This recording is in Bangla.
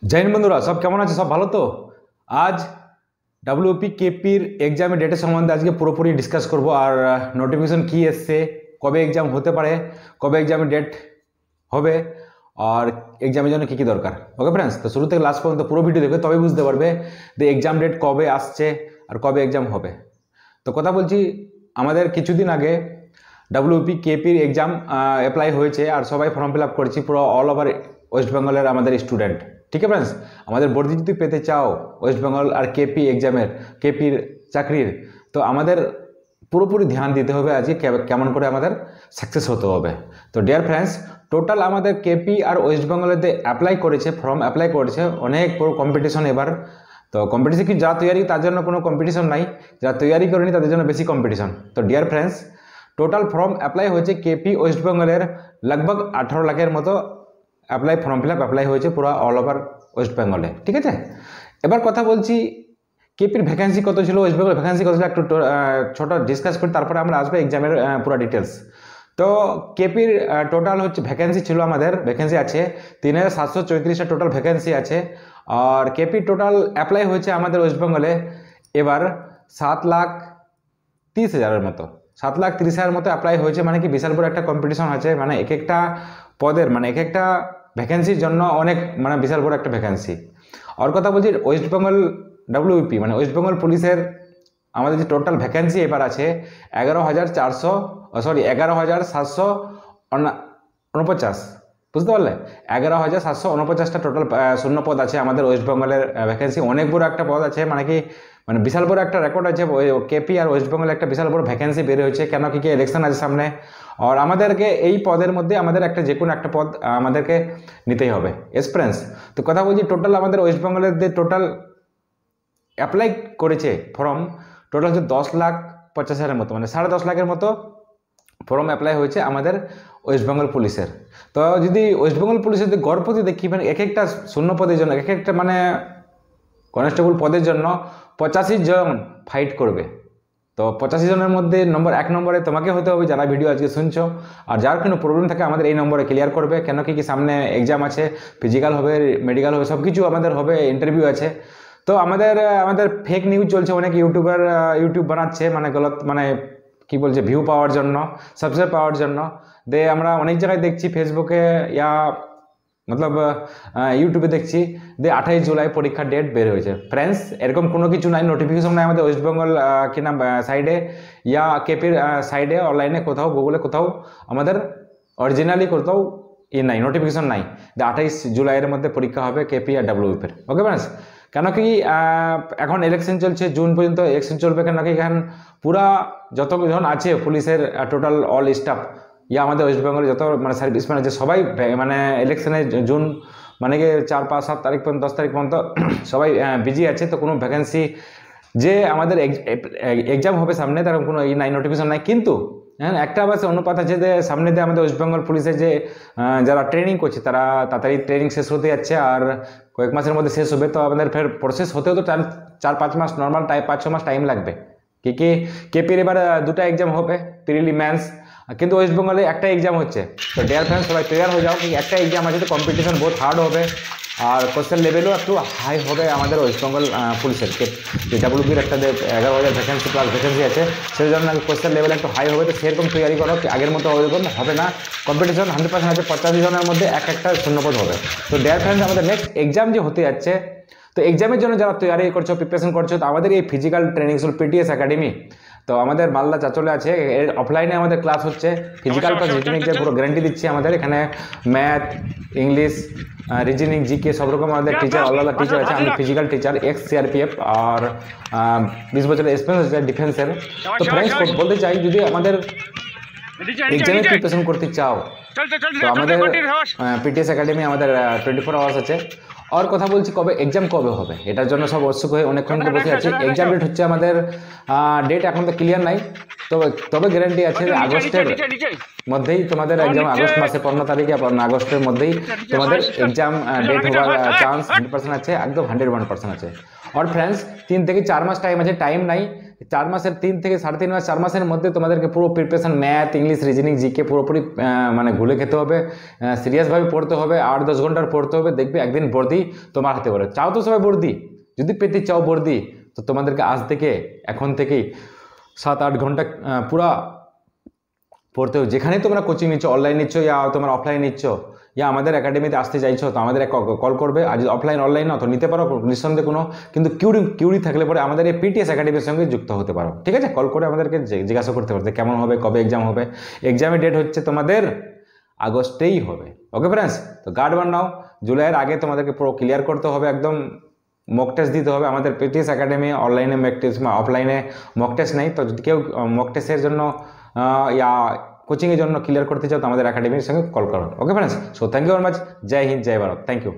जय हिंद बंधुरा सब केमन आछे सब भालो तो आज डब्ल्यूपी केपिर एग्जामेर डेटेर सम्बन्धे आज के पुरोपुरी डिसकास करब और नोटिफिकेशन की एसছে कবে एग्जाम होते पारे कবে एग्जामेर डेट होबे और एग्जामेर जन्य की दरकार। ओके फ्रेंड्स, तो शुरू থেকে लास्ट पर्यन्त पुरो भिडियो देखবে तबेই বুঝতে পারবে যে एग्जाम डेट कবে আসছে और कবে एग्जाम होबे। तो কথা বলছি আমাদের কিছুদিন আগে डब्ल्यूपी केपिर एग्जाम अप्लाई হয়েছে और সবাই ফর্ম ফিল আপ করেছি পুরো অল ওভার ওয়েস্ট বেঙ্গলের আমাদের স্টুডেন্ট। ठीक है फ्रेंड्स, हमारे बर्दी जो पेते चाओ वेस्ट बेंगल और केपी एग्जामेर केपिर चाकरिर तो हमारे पुरोपुरी ध्यान दीते होबे आज केमन करे हमारे सक्सेस होते होबे। तो डियर फ्रेंड्स, टोटाल हमारे केपी और वेस्ट बेंगलेते अप्लाई करेছে फर्म अप्लाई करेছে अनेक बड़ कम्पिटिशन एबार। तो कम्पिटिशन की जा तैयारी तार जन्य कोनो कम्पिटिशन नाई, जा तैयारी करेনি ताদের জন্য বেশি कम्पिटिशन। तो dear friends, total form apply হয়েছে केपी वेस्ट बेंगलेर लगभग 18 लाखेर मतो अप्लाई फर्म फिल अप्लाई হয়েছে পুরো অল ওভার ওয়েস্ট বেঙ্গলে। ঠিক আছে, এবার কথা বলছি কেপির ভ্যাকেন্সি কত ছিল, ওয়েস্ট বেঙ্গল ভ্যাকেন্সি কত ছিল একটু ছোট ডিসকাস করি, তারপরে আমরা আসবে এক্সামের পুরো ডিটেলস। তো কেপির টোটাল হচ্ছে ভ্যাকেন্সি ছিল আমাদের ভ্যাকেন্সি আছে 3734টা টোটাল ভ্যাকেন্সি আছে। আর কেপির টোটাল অ্যাপ্লাই হয়েছে আমাদের ওয়েস্ট বেঙ্গলে এবার 7,30,000-এর মতো 7,30,000-এর মতো অ্যাপ্লাই হয়েছে। মানে কি বিশাল বড় একটা কম্পিটিশন আছে, মানে এক একটা পদের মানে এক একটা ভ্যাকেন্সির জন্য অনেক মানে বিশাল বড় একটা ভ্যাকেন্সি। আর কথা বলছি ওয়েস্ট বেঙ্গল ডব্লিউপি মানে ওয়েস্ট বেঙ্গল পুলিশের আমাদের যে টোটাল ভ্যাকেন্সি এবার আছে 11,749, বুঝতে পারলে 11,749টা টোটাল শূন্য পদ আছে আমাদের ওয়েস্ট বেঙ্গলের ভ্যাকেন্সি। অনেক বড় একটা পদ আছে, মানে কি মানে বিশাল বড় একটা রেকর্ড আছে কেপি আর ওয়েস্ট বেঙ্গলে একটা বিশাল বড় ভ্যাকেন্সি বের হয়েছে। কেন কি ইলেকশন আছে সামনে, আর আমাদেরকে এই পদের মধ্যে আমাদের একটা যে কোনো একটা পদ আমাদেরকে নিতেই হবে। এস ফ্রেন্ডস, তো কথা বলছি টোটাল আমাদের ওয়েস্ট বেঙ্গলের যে টোটাল অ্যাপ্লাই করেছে ফর্ম টোটাল হচ্ছে 10,85,000-এর মতো, মানে 10.5 লাখের মতো ফর্ম অ্যাপ্লাই হয়েছে আমাদের ওয়েস্ট বেঙ্গল পুলিশের। তো যদি ওয়েস্ট বেঙ্গল পুলিশের যদি গড়পতি দেখি মানে এক একটা শূন্য পদের জন্য এক একটা মানে কনস্টেবল পদের জন্য 85 জন ফাইট করবে। তো 85 জনের মধ্যে এক নম্বরে তোমাকে হতে হবে যারা ভিডিও আজকে শুনছো। আর যার কোনো প্রবলেম থাকে আমাদের এই নম্বরে ক্লিয়ার করবে। কেন কি সামনে এক্সাম আছে, ফিজিক্যাল হবে, মেডিকেল হবে, সব কিছু আমাদের হবে, ইন্টারভিউ আছে। তো আমাদের ফেক নিউজ চলছে, অনেক ইউটিউব বানাচ্ছে মানে গলত মানে কি বলছে ভিউ পাওয়ার জন্য, সাবস্ক্রাইব পাওয়ার জন্য। আমরা অনেক জায়গায় দেখছি ফেসবুকে ইয়া মতলব ইউটিউবে দেখছি 28 জুলাই পরীক্ষার ডেট বের হয়েছে। ফ্রেন্ডস, এরকম কোনো কিছু নাই, নোটিফিকেশন নাই আমাদের ওয়েস্ট বেঙ্গল কি নাম সাইডে ইয়া কেপির সাইডে অনলাইনে কোথাও গুগলে কোথাও আমাদের অরিজিনালি কোথাও নাই, নোটিফিকেশন নাই 28 জুলাইয়ের মধ্যে পরীক্ষা হবে কেপি আর ডব্লিউপির। ওকে ফ্রেন্ডস, কেন কি এখন ইলেকশন চলছে, জুন পর্যন্ত ইলেকশন চলবে। কেন কি এখন পুরা যতজন আছে পুলিশের টোটাল অল স্টাফ ইয়া আমাদের ওয়েস্ট বেঙ্গলে যত মানে সার্ভিসম্যান আছে সবাই মানে ইলেকশনে জুন মানে কি 4, 5, 7 তারিখ পর্যন্ত 10 তারিখ পর্যন্ত সবাই বিজি আছে। তো কোনো ভ্যাকেন্সি যে আমাদের এক্সাম হবে সামনে তার কোনো নাই, নোটিফিকেশন নাই। কিন্তু হ্যাঁ একটা বাস অনুপাত আছে যে সামনে দিয়ে আমাদের ওয়েস্ট বেঙ্গল পুলিশের যে যারা ট্রেনিং করছে তারা তাড়াতাড়ি ট্রেনিং শেষ হতে যাচ্ছে আর কয়েক মাসের মধ্যে শেষ হবে। তো আমাদের ফের প্রসেস হতেও তো 4-5 মাস নর্মাল 5-6 মাস টাইম লাগবে। কি কেপির এবার 2টা এক্সাম হবে, প্রিলি মেন্স, কিন্তু ওয়েস্ট বেঙ্গলে একটা এক্সাম হচ্ছে। তো ডিয়ার ফ্রেন্ডস সবাই তৈরি হয়ে যাও, কি একটা এক্সাম আছে তো কম্পিটিশন বহুত হার্ড হবে আর কোশ্চেন লেভেলও একটু হাই হবে আমাদের ওয়েস্ট বেঙ্গল পুলিশের যে ডাব্লিউপির একটা 11,000 ভ্যাকেন্সি প্লাস ভ্যাকেন্সি আছে সেই জন্য কোশ্চেন লেভেল একটু হাই হবে। তো সেরকম তৈরি করো, আগের মতো ওরকম হবে না, কম্পিটিশন 100% আছে, 85 জনের মধ্যে একটা শূন্যপদ হবে। তো ডিয়ার ফ্রেন্ডস, আমাদের নেক্সট এক্সাম যে হতে যাচ্ছে তো এক্সামের জন্য যারা তৈরি করছো প্রিপারেশন করছো তো আমাদের এই physical training school PTS academy তো আমাদের মালদা চাচলে আছে। এর অফলাইনে আমাদের ক্লাস হচ্ছে, ফিজিক্যাল প্লাস রিজনিং যে পুরো গ্যারান্টি দিচ্ছি। আমাদের এখানে ম্যাথ, ইংলিশ, রিজনিং, জিকে সব রকম আমাদের টিচার আলাদা টিচার আছে। আমি ফিজিক্যাল টিচার, এক্স সিআরপিএফ আর 20 বছরের এক্সপিরিয়েন্স আছে ডিফেন্সের। তো ফ্রেন্ডস বলতে চাই যদি আমাদের এক্সামে প্রিপারেশন করতে চাও তো আমাদের পিটিএস একাডেমি আমাদের 24 আওয়ার্স আছে। আর কথা বলছি কবে এক্সাম কবে হবে এটার জন্য সব উৎসুক হয়ে অনেকক্ষণ বসে আছে। এক্সাম ডেট হচ্ছে আমাদের ডেট এখন তো ক্লিয়ার নাই, তবে গ্যারান্টি আছে যে আগস্টের মধ্যেই তোমাদের এক্সাম, আগস্ট মাসে 15 তারিখে আগস্টের মধ্যেই তোমাদের এক্সাম ডেট হওয়ার চান্স 100% আছে, একদম 101% আছে। और फ्रेंड्स 3 থেকে 4 মাস টাইম আছে, টাইম নাই 4 মাসের 3 থেকে 3.5 মাস 4 মাসের মধ্যে তোমাদেরকে পুরো preparation math English reasoning GK পুরোপুরি মানে ঘুলে খেতে হবে, সিরিয়াসভাবে পড়তে হবে, 8-10 ঘন্টার পড়তে হবে। দেখবে একদিন বর্দি তোমার হাতে পড়ে। চাও তো সবাই বর্দি? যদি পেতে চাও বর্দি, তো তোমাদেরকে আজ থেকে এখন থেকেই 7-8 ঘন্টা পুরা পড়তে হবে। যেখানেই তোমরা কোচিং নিচ্ছ, অনলাইন নিচ্ছ ইয়া তোমরা অফলাইন নিচ্ছ, ইয়া আমাদের একাডেমিতে আসতে চাইছো, তো আমাদের কল করবে। আর যদি অফলাইন অনলাইন না তো নিতে পারো নিঃসন্দেহে কোনো, কিন্তু কিউরি থাকলে পরে আমাদের এই পিটিএস একাডেমির সঙ্গে যুক্ত হতে পারো। ঠিক আছে, কল করে আমাদেরকে জিজ্ঞাসা করতে পারো কেমন হবে, কবে এক্সাম হবে। এক্সামের ডেট হচ্ছে তোমাদের আগস্টেই হবে। ওকে ফ্রেন্ডস, তো গার্ড বানাও। জুলাইয়ের আগে তোমাদেরকে পুরো ক্লিয়ার করতে হবে, একদম মক টেস্ট দিতে হবে। আমাদের পিটিএস একাডেমি অনলাইনে মক টেস্ট, অফলাইনে মক টেস্ট নেই। তো যদি কেউ মক টেস্টের জন্য ইয়া কোচিংয়ের জন্য ক্লিয়ার করতে চাও তো আমাদের একাডেমির সঙ্গে কল করো। Okay friends, so thank you very much. জয় হিন্দ, জয় ভারত, থ্যাংক ইউ।